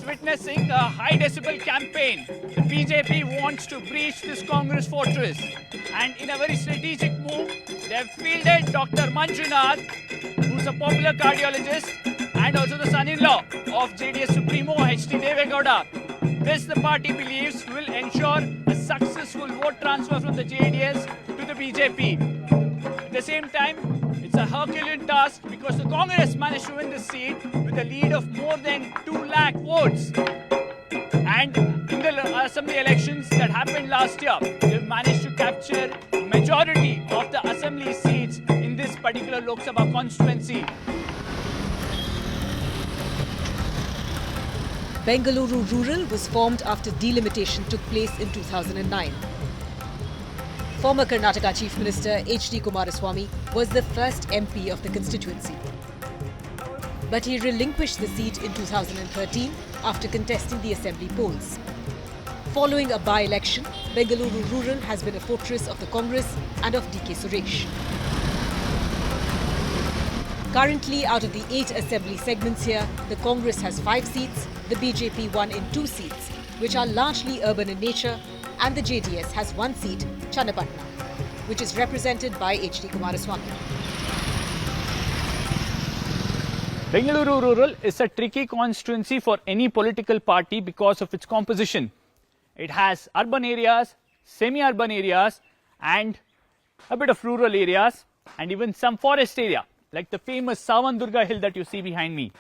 witnessing a high decibel campaign. The BJP wants to breach this Congress fortress. And in a very strategic move, they have fielded Dr. Manjunath, who's a popular cardiologist and also the son-in-law of JDS Supremo H.D. Devegowda. This, the party believes, will ensure a successful vote transfer from the JDS to the BJP. At the same time, it's a Herculean task because the Congress managed to win the seat with a lead of more than 2 lakh votes. And in the assembly elections that happened last year, they've managed to capture the majority of the assembly seats in this particular Lok Sabha constituency. Bengaluru Rural was formed after delimitation took place in 2009. Former Karnataka Chief Minister H.D. Kumaraswamy was the first MP of the constituency. But he relinquished the seat in 2013 after contesting the assembly polls. Following a by-election, Bengaluru Rural has been a fortress of the Congress and of D.K. Suresh. Currently, out of the 8 assembly segments here, the Congress has 5 seats, the BJP won in 2 seats, which are largely urban in nature, and the JDS has 1 seat, Channapatna, which is represented by H.D. Kumaraswamy. Bengaluru Rural is a tricky constituency for any political party because of its composition. It has urban areas, semi-urban areas, and a bit of rural areas, and even some forest area, like the famous Savandurga hill that you see behind me.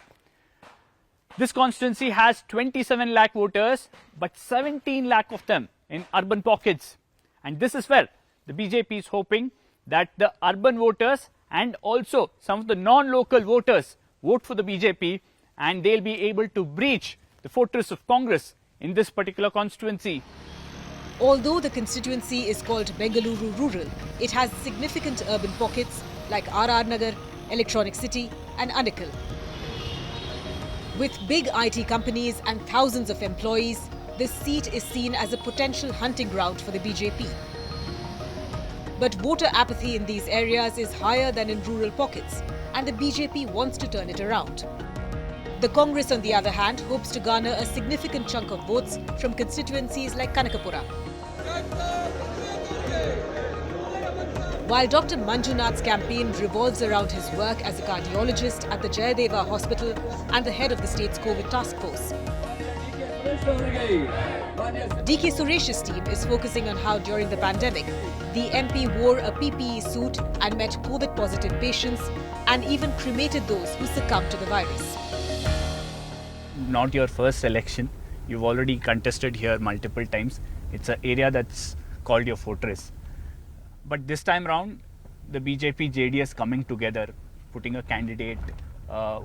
This constituency has 27 lakh voters, but 17 lakh of them in urban pockets. And this is where the BJP is hoping that the urban voters and also some of the non-local voters vote for the BJP, and they'll be able to breach the fortress of Congress in this particular constituency. Although the constituency is called Bengaluru Rural, it has significant urban pockets like R.R. Nagar, Electronic City and Anekal. With big IT companies and thousands of employees, this seat is seen as a potential hunting ground for the BJP. But voter apathy in these areas is higher than in rural pockets, and the BJP wants to turn it around. The Congress, on the other hand, hopes to garner a significant chunk of votes from constituencies like Kanakapura. While Dr. Manjunath's campaign revolves around his work as a cardiologist at the Jayadeva Hospital and the head of the state's COVID task force, D.K. Suresh's team is focusing on how during the pandemic, the MP wore a PPE suit and met COVID-positive patients and even cremated those who succumbed to the virus. Not your first election. You've already contested here multiple times. It's an area that's called your fortress. But this time round, the BJP, JDS coming together, putting a candidate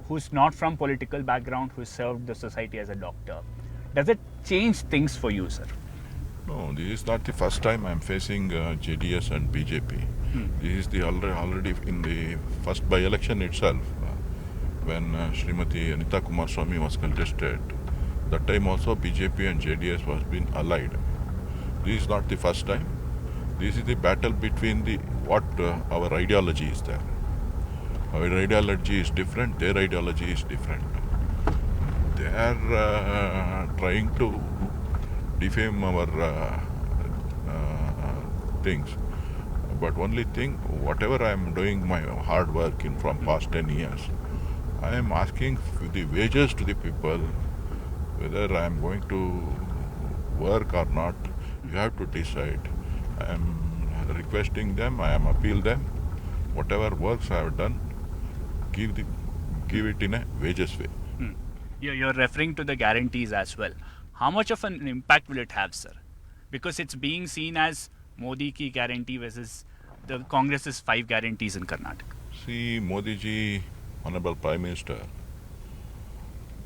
who's not from political background, who served the society as a doctor. Does it change things for you, sir? No, this is not the first time I'm facing JDS and BJP. This is the already in the first by-election itself, when Srimati Anita Kumaraswamy was contested. That time also BJP and JDS was been allied. This is not the first time. This is the battle between what our ideology is there. Our ideology is different, their ideology is different. They are trying to defame our things. But only thing, whatever I am doing my hard work from past 10 years, I am asking the wages to the people, whether I am going to work or not, you have to decide. I am requesting them, I am appeal them, whatever works I have done, give it in a wages way. You're referring to the guarantees as well. How much of an impact will it have, sir? Because it's being seen as Modi ki guarantee versus the Congress's 5 guarantees in Karnataka. See, Modi ji, Honorable Prime Minister,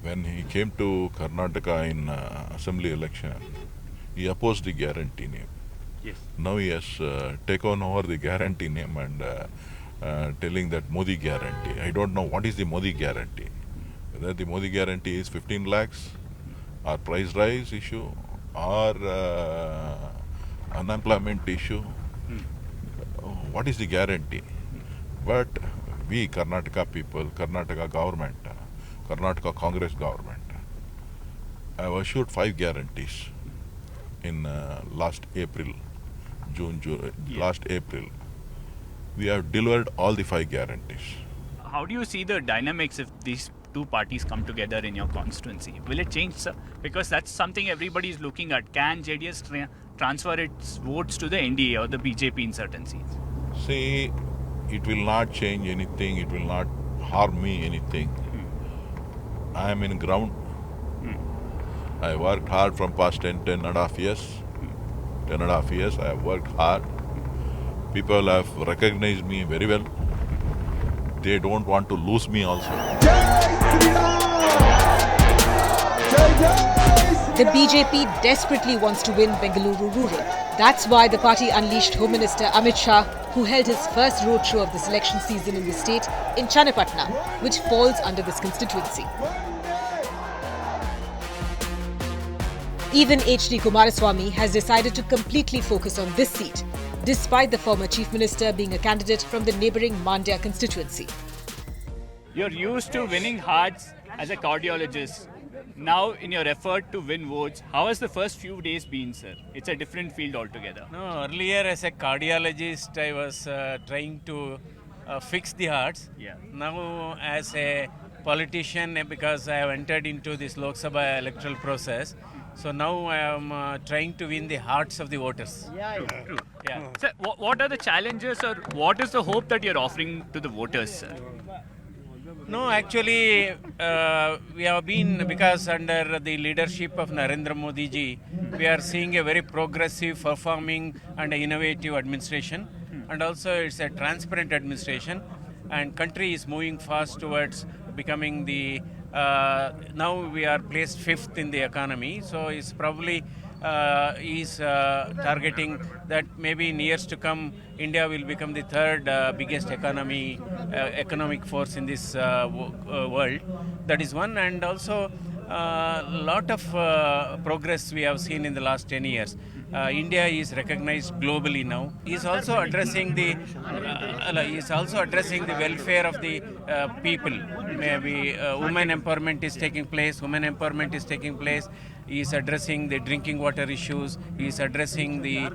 when he came to Karnataka in assembly election, he opposed the guarantee name. Yes. Now he has taken over the guarantee name and telling that Modi guarantee. I don't know what is the Modi guarantee. Whether the Modi guarantee is 15 lakhs or price rise issue or unemployment issue. What is the guarantee? But we Karnataka people, Karnataka government, Karnataka Congress government, I've assured 5 guarantees in last April, last April. We have delivered all the 5 guarantees. How do you see the dynamics if these two parties come together in your constituency? Will it change, sir? Because that's something everybody is looking at. Can JDS transfer its votes to the NDA or the BJP in certain seats? See, it will not change anything. It will not harm me anything. I am in ground. I worked hard from past 10 and a half years. 10 and a half years I have worked hard. People have recognized me very well. They don't want to lose me also. The BJP desperately wants to win Bengaluru rural. That's why the party unleashed Home Minister Amit Shah, who held his first roadshow of this election season in the state in Channapatna, which falls under this constituency. Even H.D. Kumaraswamy has decided to completely focus on this seat, despite the former Chief Minister being a candidate from the neighbouring Mandya constituency. You're used to winning hearts as a cardiologist. Now, in your effort to win votes, how has the first few days been, sir? It's a different field altogether. No, earlier as a cardiologist, I was trying to fix the hearts. Yeah. Now, as a politician, because I have entered into this Lok Sabha electoral process, so now I am trying to win the hearts of the voters. True. Yeah. Sir, what are the challenges or what is the hope that you're offering to the voters, sir? No, actually, we have been, because under the leadership of Narendra Modi ji, we are seeing a very progressive, performing and innovative administration. And also it's a transparent administration, and country is moving fast towards becoming the, now we are placed 5th in the economy, so it's probably targeting that maybe in years to come India will become the 3rd biggest economic force in this world. That is one, and also lot of progress we have seen in the last 10 years. India is recognized globally now. He is also addressing the welfare of the people. Maybe women empowerment is taking place. He is addressing the drinking water issues. He is addressing the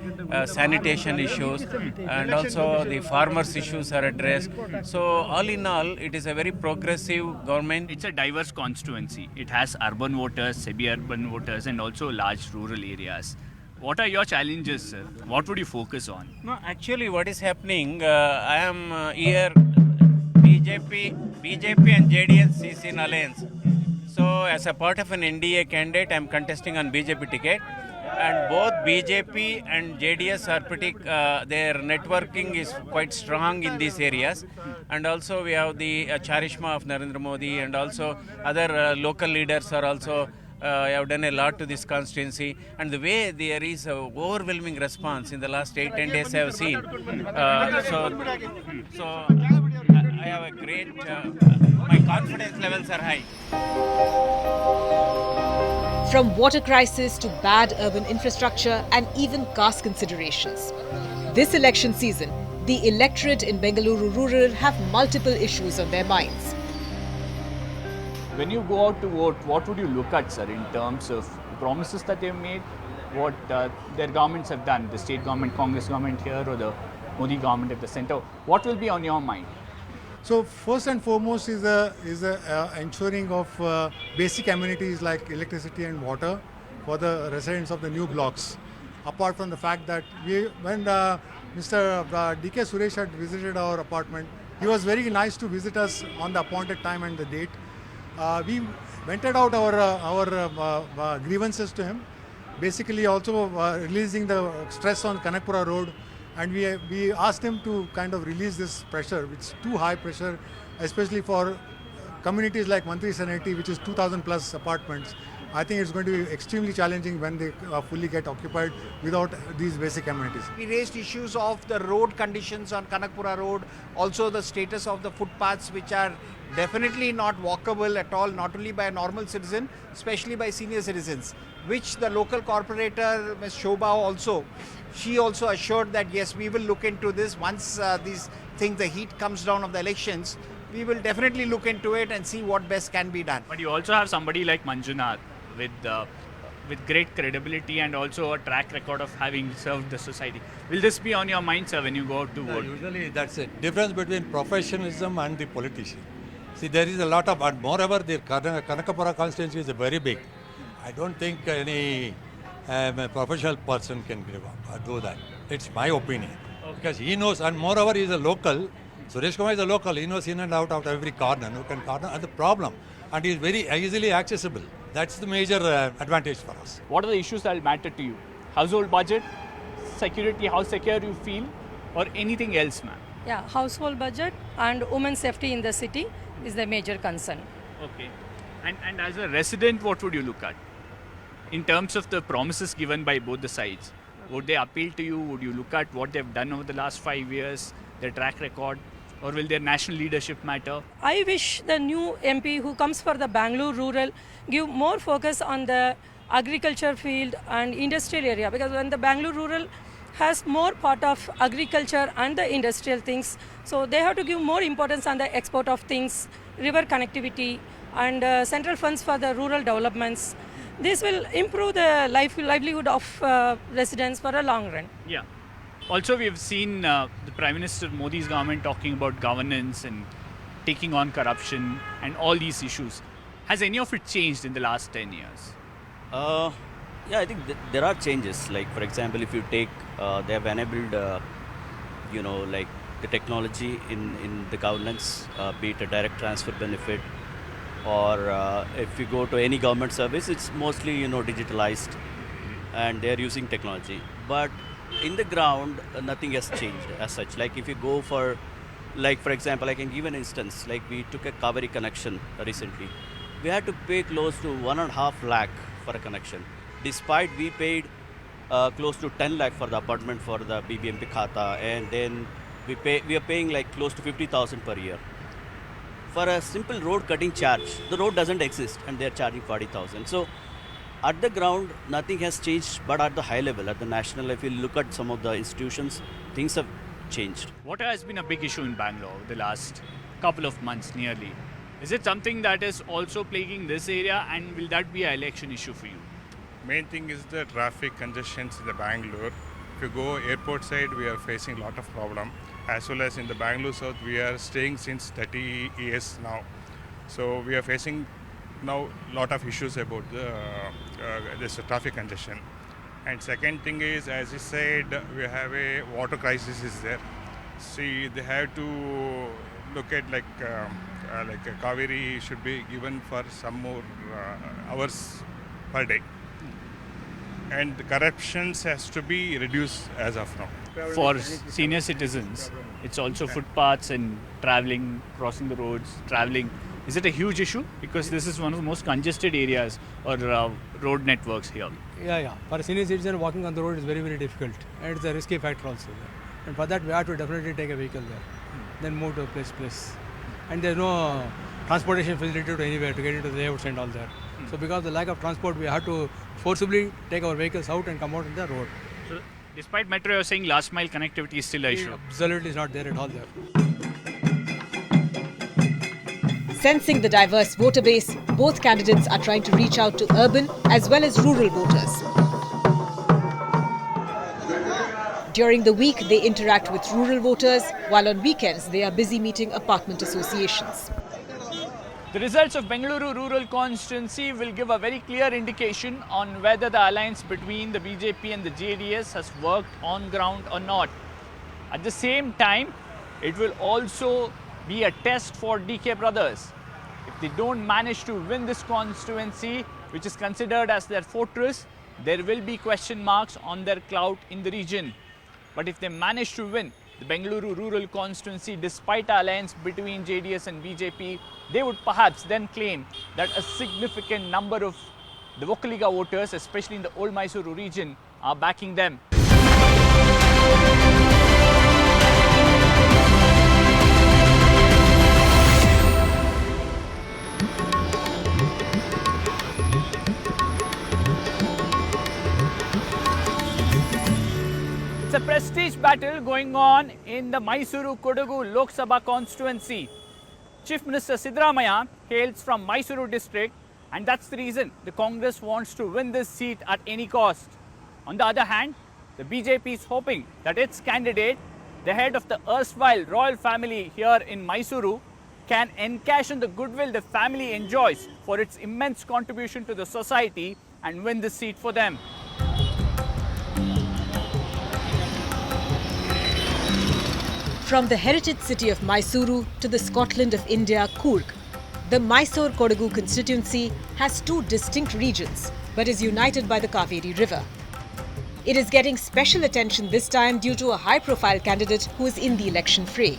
sanitation issues, and also the farmers' issues are addressed. So all in all, it is a very progressive government. It's a diverse constituency. It has urban voters, semi-urban voters, and also large rural areas. What are your challenges, sir? What would you focus on? No, actually, what is happening? I am here. BJP and JDS is in alliance. So, as a part of an NDA candidate, I am contesting on BJP ticket, and both BJP and JDS are pretty. Their networking is quite strong in these areas, and also we have the charisma of Narendra Modi, and also other local leaders are also. Have done a lot to this constituency, and the way there is a overwhelming response in the last 8-10 days I have seen. So I have a great. My confidence levels are high. From water crisis to bad urban infrastructure and even caste considerations. This election season, the electorate in Bengaluru rural have multiple issues on their minds. When you go out to vote, what would you look at, sir, in terms of promises that they've made, what their governments have done, the state government, Congress government here, or the Modi government at the centre? What will be on your mind? So first and foremost is ensuring of basic amenities like electricity and water for the residents of the new blocks. Apart from the fact that when Mr. D.K. Suresh had visited our apartment, he was very nice to visit us on the appointed time and the date. We vented out our grievances to him, basically also releasing the stress on Kanakpura Road, and we asked him to kind of release this pressure, which is too high pressure, especially for communities like Mantri Saneti, which is 2,000 plus apartments. I think it's going to be extremely challenging when they fully get occupied without these basic amenities. We raised issues of the road conditions on Kanakpura Road, also the status of the footpaths, which are definitely not walkable at all, not only by a normal citizen, especially by senior citizens, which the local corporator, Ms. Shobha she also assured that yes, we will look into this once these things, the heat comes down of the elections. We will definitely look into it and see what best can be done. But you also have somebody like Manjunath, with great credibility and also a track record of having served the society. Will this be on your mind, sir, when you go out to vote? Usually that's it. Difference between professionalism and the politician. See, there is a lot of, and moreover, the Kanakapura constituency is very big. I don't think any professional person can give up, do that. It's my opinion. Okay. Because he knows, and moreover, he is a local. Suresh Kumar is a local. He knows in and out of every corner, nook and corner, and the problem. And he is very easily accessible. That's the major advantage for us. What are the issues that will matter to you? Household budget, security, how secure you feel, or anything else, ma'am? Yeah, household budget and women's safety in the city is the major concern. Okay. And as a resident, what would you look at? In terms of the promises given by both the sides, would they appeal to you? Would you look at what they've done over the last 5 years, their track record? Or will their national leadership matter? I wish the new MP who comes for the Bengaluru rural give more focus on the agriculture field and industrial area, because when the Bengaluru rural has more part of agriculture and the industrial things, so they have to give more importance on the export of things, river connectivity and central funds for the rural developments. This will improve the livelihood of residents for a long run. Yeah. Also, we have seen the Prime Minister Modi's government talking about governance and taking on corruption and all these issues. Has any of it changed in the last 10 years? Yeah, I think there are changes. Like, for example, if you take, they have enabled, like the technology in the governance, be it a direct transfer benefit, or if you go to any government service, it's mostly, digitalized, and they're using technology. But in the ground, nothing has changed as such. Like if you go for, for example, I can give an instance. Like we took a Kaveri connection recently. We had to pay close to 1.5 lakh for a connection, despite we paid close to 10 lakh for the apartment for the BBMP Khata, and then we are paying like close to 50,000 per year. For a simple road cutting charge, the road doesn't exist and they are charging 40,000. So at the ground, nothing has changed, but at the high level, at the national, if you look at some of the institutions, things have changed. Water has been a big issue in Bangalore the last couple of months nearly. Is it something that is also plaguing this area, and will that be an election issue for you? Main thing is the traffic congestions in the Bangalore. If you go airport side, we are facing a lot of problem. As well as in the Bengaluru South, we are staying since 30 years now. So we are facing now a lot of issues about this traffic congestion. And second thing is, as you said, we have a water crisis is there. See, they have to look at like a Kaveri should be given for some more hours per day. And the corruptions has to be reduced as of now. For senior citizens, it's also footpaths and traveling, crossing the roads, traveling. Is it a huge issue? Because this is one of the most congested areas or road networks here. Yeah. For a senior citizen, walking on the road is very, very difficult. And it's a risky factor also. And for that, we have to definitely take a vehicle there. Then move to place. And there's no transportation facility to anywhere to get into the layouts and all that. So because of the lack of transport, we have to forcibly take our vehicles out and come out on the road. So despite metro, you're saying last mile connectivity is still an issue? Absolutely is not there at all there. Sensing the diverse voter base, both candidates are trying to reach out to urban as well as rural voters. During the week, they interact with rural voters, while on weekends, they are busy meeting apartment associations. The results of Bengaluru rural constituency will give a very clear indication on whether the alliance between the BJP and the JDS has worked on ground or not. At the same time, it will also be a test for DK brothers. If they don't manage to win this constituency, which is considered as their fortress, there will be question marks on their clout in the region. But if they manage to win the Bengaluru rural constituency despite the alliance between JDS and BJP, they would perhaps then claim that a significant number of the Vokkaliga voters, especially in the old Mysuru region, are backing them. It's a prestige battle going on in the Mysuru-Kodagu Lok Sabha constituency. Chief Minister Siddaramaiah hails from Mysuru district And that's the reason the Congress wants to win this seat at any cost. On the other hand, the BJP is hoping that its candidate, the head of the erstwhile royal family here in Mysuru, can encash in the goodwill the family enjoys for its immense contribution to the society and win the seat for them. From the heritage city of Mysuru to the Scotland of India, Coorg, the Mysore-Kodagu constituency has two distinct regions but is united by the Kaveri River. It is getting special attention this time due to a high-profile candidate who is in the election fray.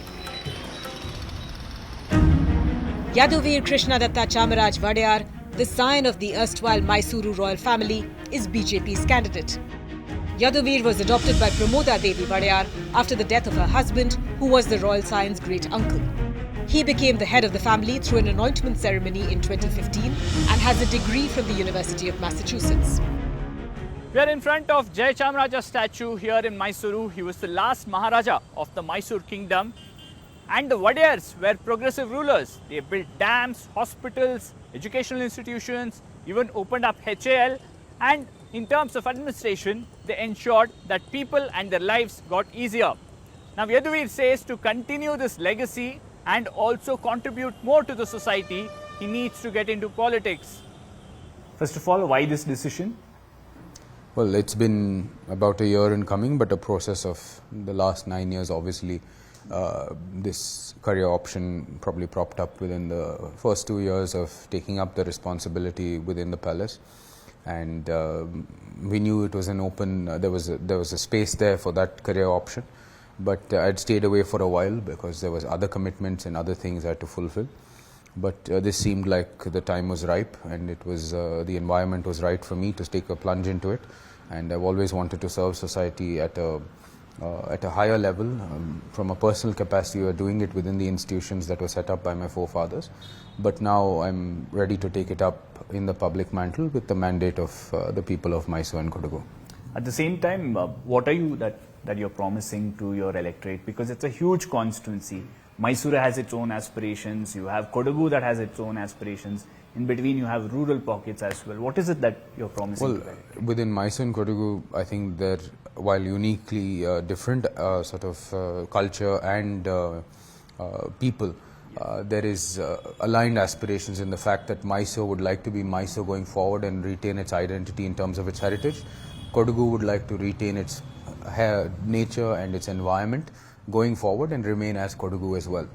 Yaduvir Krishnadatta Chamaraj Vadeyar, the scion of the erstwhile Mysuru royal family, is BJP's candidate. Yaduvir was adopted by Pramoda Devi Vadeyar after the death of her husband, who was the royal scion's great uncle. He became the head of the family through an anointment ceremony in 2015 and has a degree from the University of Massachusetts. We are in front of Jai Chamaraja's statue here in Mysuru. He was the last Maharaja of the Mysore kingdom. And the Vadeyars were progressive rulers. They built dams, hospitals, educational institutions, even opened up HAL, and in terms of administration, they ensured that people and their lives got easier. Now Yaduvir says to continue this legacy and also contribute more to the society, he needs to get into politics. First of all, why this decision? Well, it's been about a year in coming, but a process of the last 9 years, obviously. This career option probably propped up within the first 2 years of taking up the responsibility within the palace, and we knew it was an open. There was a space there for that career option, but I'd stayed away for a while because there was other commitments and other things I had to fulfill. But this seemed like the time was ripe, and it was the environment was right for me to take a plunge into it. And I've always wanted to serve society at a higher level. From a personal capacity, we were doing it within the institutions that were set up by my forefathers. But now I'm ready to take it up in the public mantle with the mandate of the people of Mysore and Kodagu. At the same time, what are you that you're promising to your electorate? Because it's a huge constituency. Mysore has its own aspirations. You have Kodagu that has its own aspirations. In between, you have rural pockets as well. What is it that you're promising? Well, within Mysore and Kodagu, I think they're, while uniquely different sort of culture and people, there is aligned aspirations in the fact that Mysore would like to be Mysore going forward and retain its identity in terms of its heritage. Kodagu would like to retain its nature and its environment going forward and remain as Kodagu as well.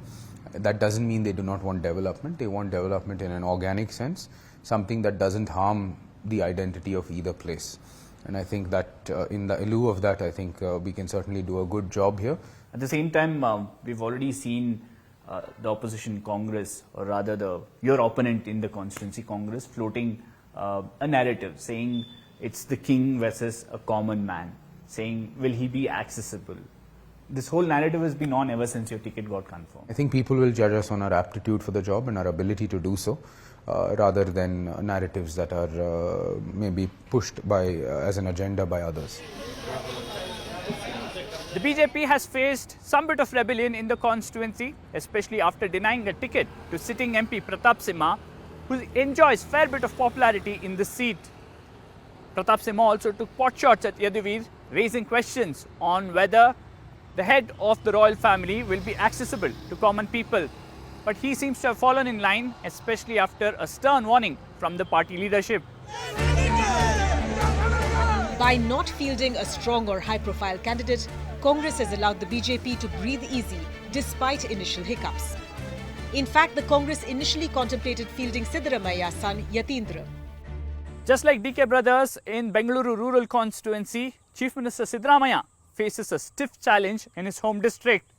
That doesn't mean they do not want development. They want development in an organic sense, something that doesn't harm the identity of either place. And I think that in the lieu of that, I think we can certainly do a good job here. At the same time, we've already seen the opposition Congress, or rather your opponent in the constituency Congress, floating a narrative saying it's the king versus a common man, saying will he be accessible? This whole narrative has been on ever since your ticket got confirmed. I think people will judge us on our aptitude for the job and our ability to do so, rather than narratives that are maybe pushed by as an agenda by others. The BJP has faced some bit of rebellion in the constituency, especially after denying a ticket to sitting MP Pratap Simha, who enjoys fair bit of popularity in this seat. Pratap Simha also took potshots at Yaduvir, raising questions on whether the head of the royal family will be accessible to common people. But he seems to have fallen in line, especially after a stern warning from the party leadership. By not fielding a strong or high-profile candidate, Congress has allowed the BJP to breathe easy despite initial hiccups. In fact, the Congress initially contemplated fielding Siddaramaia's son, Yatindra. Just like DK brothers in Bengaluru rural constituency, Chief Minister Siddaramaiah faces a stiff challenge in his home district.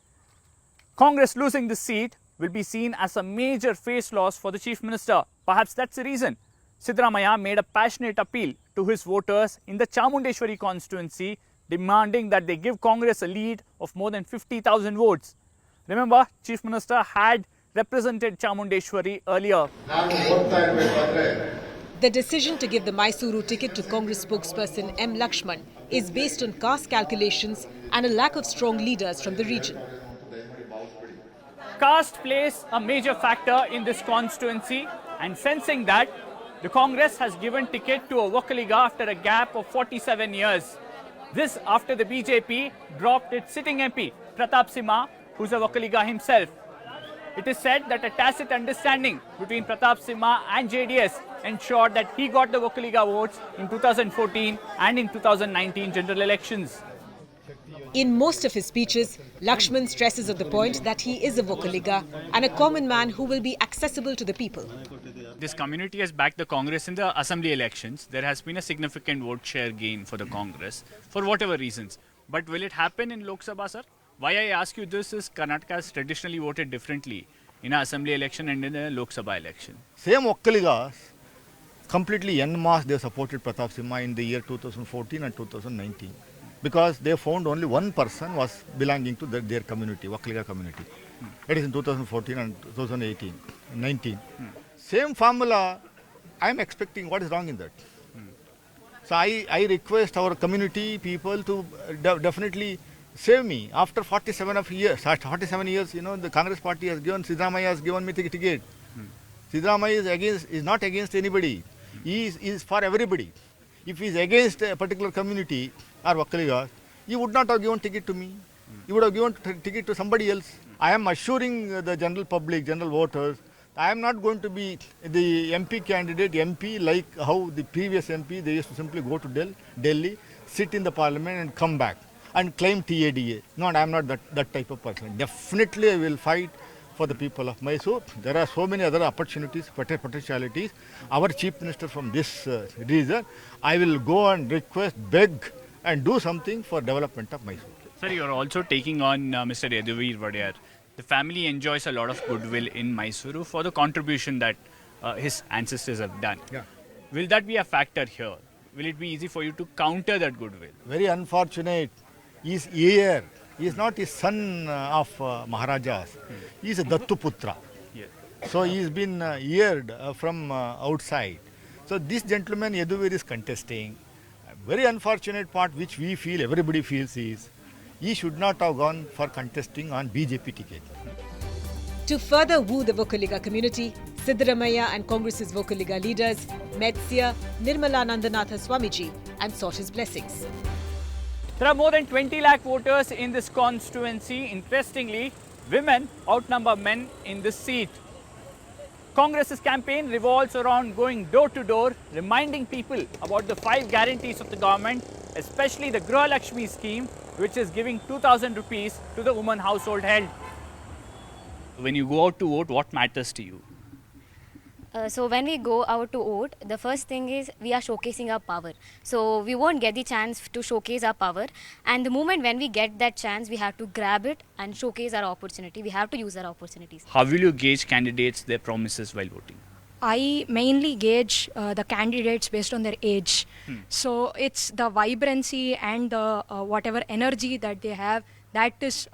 Congress losing the seat will be seen as a major face loss for the Chief Minister. Perhaps that's the reason Siddaramaiah made a passionate appeal to his voters in the Chamundeshwari constituency, demanding that they give Congress a lead of more than 50,000 votes. Remember, Chief Minister had represented Chamundeshwari earlier. The decision to give the Mysuru ticket to Congress spokesperson M. Lakshman is based on caste calculations and a lack of strong leaders from the region. Caste plays a major factor in this constituency, and sensing that, The Congress has given ticket to a Vokaliga after a gap of 47 years. This after the BJP dropped its sitting MP, Pratap Simha, who's a Vokaliga himself. It is said that a tacit understanding between Pratap Simha and JDS ensured that he got the Vokaliga votes in 2014 and in 2019 general elections. In most of his speeches, Lakshman stresses on the point that he is a Vokaliga and a common man who will be accessible to the people. This community has backed the Congress in the assembly elections. There has been a significant vote share gain for the Congress for whatever reasons. But will it happen in Lok Sabha, sir? Why I ask you this is Karnataka has traditionally voted differently in an assembly election and in a Lok Sabha election. Same Vokkaligas, completely en masse they supported Pratap Simha in the year 2014 and 2019 because they found only one person was belonging to their community, Vokkaliga community. It is in 2014 and 2018, 19. Same formula, I am expecting what is wrong in that. So I request our community people to definitely save me. After 47 years, you know, the Congress party has given, Siddaramaiah has given me the ticket. Siddaramaiah is not against anybody. He is for everybody. If he is against a particular community or Vokkaligas, he would not have given ticket to me. He would have given ticket to somebody else. I am assuring the general public, general voters, I am not going to be the MP candidate, MP like how the previous MP, they used to simply go to Delhi, sit in the parliament and come back and claim TADA. No, I am not that type of person. Definitely I will fight for the people of Mysuru. There are so many other opportunities, potentialities. Our Chief Minister from this region, I will go and request, beg and do something for development of Mysuru. Sir, you are also taking on Mr. Yaduvir Vadiyar. The family enjoys a lot of goodwill in Mysuru for the contribution that his ancestors have done. Yeah. Will that be a factor here? Will it be easy for you to counter that goodwill? Very unfortunate. He is heir. He is not a son of Maharajas. He is a Dattu Putra. Yes. So he has been heired from outside. So this gentleman Yaduvir is contesting. A very unfortunate part which we feel, everybody feels is, he should not have gone for contesting on BJP ticket. To further woo the Vokaliga community, Siddaramaiah and Congress's Vokaliga leaders met Seer Nirmala Nandanatha Swamiji and sought his blessings. There are more than 20 lakh voters in this constituency. Interestingly, women outnumber men in this seat. Congress's campaign revolves around going door to door, reminding people about the 5 guarantees of the government, especially the Griha Lakshmi scheme, which is giving 2,000 rupees to the woman household head. When you go out to vote, what matters to you? So when we go out to vote, the first thing is we are showcasing our power. So we won't get the chance to showcase our power. And the moment when we get that chance, we have to grab it and showcase our opportunity. We have to use our opportunities. How will you gauge candidates, their promises while voting? I mainly gauge the candidates based on their age. So it's the vibrancy and the whatever energy that they have, that is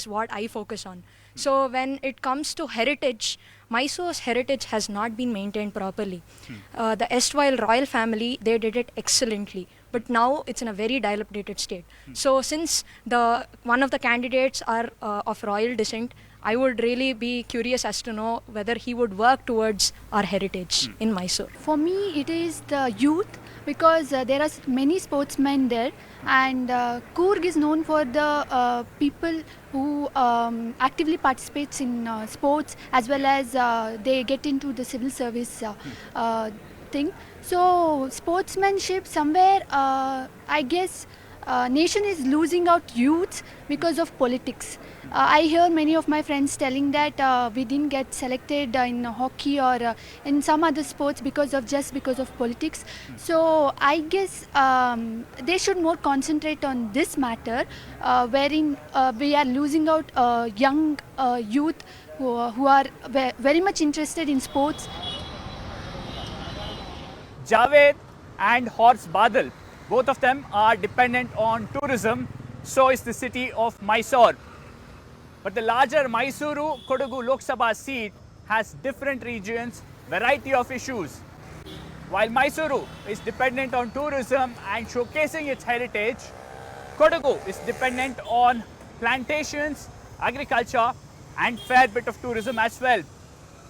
what I focus on. So when it comes to heritage, Mysuru's heritage has not been maintained properly. The erstwhile royal family, they did it excellently. But now it's in a very dilapidated state. So since one of the candidates are of royal descent, I would really be curious as to know whether he would work towards our heritage in Mysuru. For me, it is the youth because there are many sportsmen there, and Coorg is known for the people who actively participates in sports as well as they get into the civil service thing. So sportsmanship somewhere, I guess, nation is losing out youth because of politics. I hear many of my friends telling that we didn't get selected in hockey or in some other sports because of politics. So I guess they should more concentrate on this matter, wherein we are losing out young youth who are very much interested in sports. Javed and Horse Badal, both of them are dependent on tourism. So is the city of Mysore. But the larger Mysuru Kodagu Lok Sabha seat has different regions, variety of issues. While Mysuru is dependent on tourism and showcasing its heritage, Kodagu is dependent on plantations, agriculture and fair bit of tourism as well.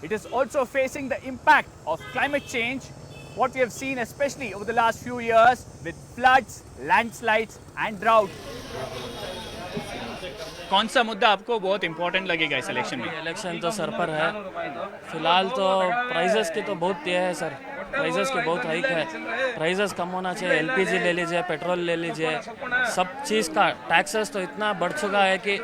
it is also facing the impact of climate change, what we have seen especially over the last few years with floods, landslides and drought. कौन सा मुद्दा आपको बहुत important लगेगा इस election में? Election तो sir पर है, फिलहाल तो प्राइजेस की तो बहुत ये है सर, प्राइजेस की बहुत हाइक है, प्राइजेस कम होना चाहिए, एलपीजी ले लीजिए, पेट्रोल ले लीजिए, सब चीज़ का टैक्सेस तो इतना बढ़ चुका है कि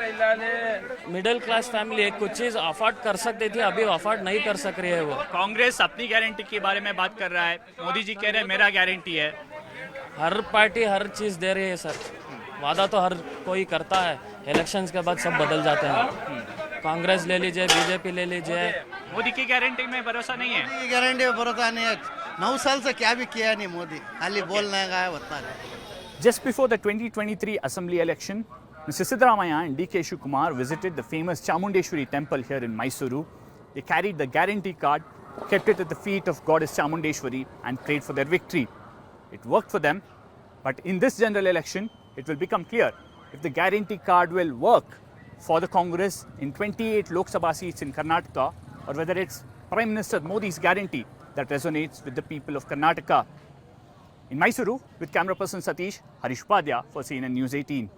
मिडिल क्लास फैमिली एक कुछ चीज़ अफोर्ड कर सकती थी, अभी अफोर्ड नहीं कर सक रही है वो। कांग्रेस अपनी गारंटी के बारे में बात कर रहा है, मोदी जी कह रहे हैं मेरा गारंटी है। हर पार्टी हर चीज़ दे रही है सर, वादा तो हर कोई करता है, इलेक्शंस के बाद सब बदल जाते हैं। कांग्रेस ले लीजिए, बीजेपी ले लीजिए। मोदी की गारंटी में भरोसा नहीं है? मोदी की गारंटी में भरोसा नहीं है, 9 साल से क्या भी किया नहीं मोदी, खाली बोलने का है उतना। Just before the 2023 assembly election, Mr. Siddaramaiah and DK Shivakumar visited the famous Chamundeshwari temple here in Mysuru. They carried the guarantee card, kept it at the feet of goddess Chamundeshwari and prayed for their victory. It worked for them, but in this general election, it will become clear if the guarantee card will work for the Congress in 28 Lok Sabha seats in Karnataka, or whether it's Prime Minister Modi's guarantee that resonates with the people of Karnataka. In Mysuru, with camera person Satish, Harish Padya for CNN News 18.